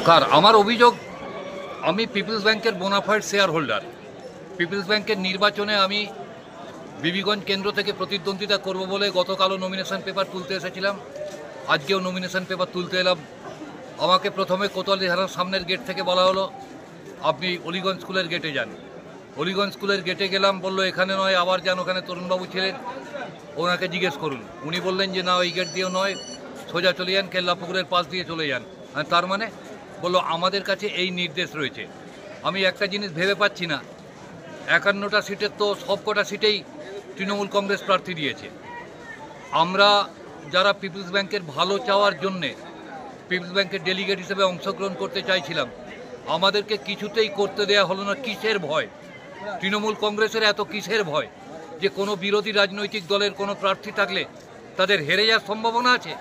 নমস্কার। আমার অভিযোগ, আমি পিপলস ব্যাংকের বোনাফাইড শেয়ার হোল্ডার। পিপলস ব্যাংকের নির্বাচনে আমি বিবিগঞ্জ কেন্দ্র থেকে প্রতিদ্বন্দ্বিতা করব বলে গতকালও নমিনেশন পেপার তুলতে এসেছিলাম, আজকেও নমিনেশন পেপার তুলতে এলাম। আমাকে প্রথমে কোতোয়ালি থানার সামনের গেট থেকে বলা হলো আপনি অলিগঞ্জ স্কুলের গেটে যান। অলিগঞ্জ স্কুলের গেটে গেলাম, বললো এখানে নয়, আবার যান, ওখানে তরুণবাবু ছিলেন, ওনাকে জিজ্ঞেস করুন। উনি বললেন যে না, ওই গেট দিয়েও নয়, সোজা চলে যান, কেল্লাপুকুরের পাশ দিয়ে চলে যান। তার মানে বললো আমাদের কাছে এই নির্দেশ রয়েছে। আমি একটা জিনিস ভেবে পাচ্ছি না, 51টা সিটের তো সবকটা সিটেই তৃণমূল কংগ্রেস প্রার্থী দিয়েছে। আমরা যারা পিপলস ব্যাংকের ভালো চাওয়ার জন্যে পিপলস ব্যাংকের ডেলিগেট হিসেবে অংশগ্রহণ করতে চাইছিলাম, আমাদেরকে কিছুতেই করতে দেয়া হলো না। কিসের ভয়? তৃণমূল কংগ্রেসের এত কিসের ভয় যে কোনো বিরোধী রাজনৈতিক দলের কোনো প্রার্থী থাকলে তাদের হেরে যাওয়ার সম্ভাবনা আছে?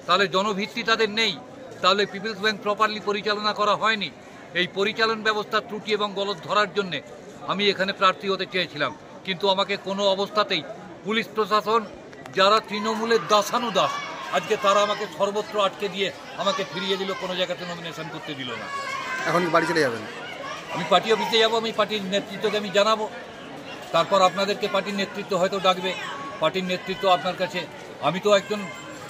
তাহলে জনভিত্তি তাদের নেই, তাহলে পিপলস ব্যাংক প্রপারলি পরিচালনা করা হয়নি। এই পরিচালন ব্যবস্থার ত্রুটি এবং গলদ ধরার জন্যে আমি এখানে প্রার্থী হতে চেয়েছিলাম, কিন্তু আমাকে কোনো অবস্থাতেই পুলিশ প্রশাসন, যারা তৃণমূলের দাসানুদাস, আজকে তারা আমাকে সর্বত্র আটকে দিয়ে আমাকে ফিরিয়ে দিল, কোনো জায়গাতে নমিনেশন করতে দিল না। এখন বাড়ি চলে যাবেন? আমি পার্টি অফিসে যাবো, আমি পার্টির নেতৃত্বকে আমি জানাবো, তারপর আপনাদেরকে পার্টির নেতৃত্ব হয়তো ডাকবে। পার্টির নেতৃত্ব আপনার কাছে, আমি তো একজন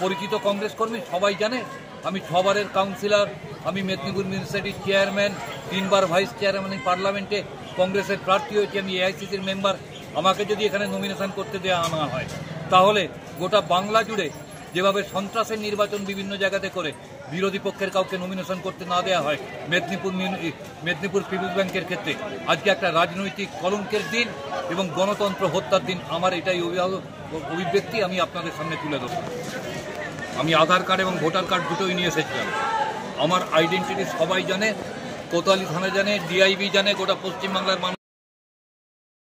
পরিচিত কংগ্রেস কর্মী, সবাই জানে। আমি 6 বারের কাউন্সিলর, আমি মেদিনীপুর মিউনিসিপ্যালিটির চেয়ারম্যান, 3 বার ভাইস চেয়ারম্যান, পার্লামেন্টে কংগ্রেসের প্রার্থী হয়েছি, আমি এআইসিসির মেম্বার। আমাকে যদি এখানে নমিনেশন করতে দেওয়া আনা হয়, তাহলে গোটা বাংলা জুড়ে যেভাবে সন্ত্রাসের নির্বাচন বিভিন্ন জায়গাতে করে বিরোধী পক্ষের কাউকে নমিনেশন করতে না দেওয়া হয়, মেদিনীপুর পিপলস ব্যাংকের ক্ষেত্রে আজকে একটা রাজনৈতিক কলঙ্কের দিন এবং গণতন্ত্র হত্যার দিন। আমার এটাই অভিব্যক্তি আমি আপনাদের সামনে তুলে ধরব। আমি আধার কার্ড এবং ভোটার কার্ড দুটোই নিয়ে এসেছিলাম। আমার আইডেন্টিটি সবাই জানে, কোতোয়ালি থানা জানে, ডিআইবি জানে, গোটা পশ্চিমবাংলার মানুষ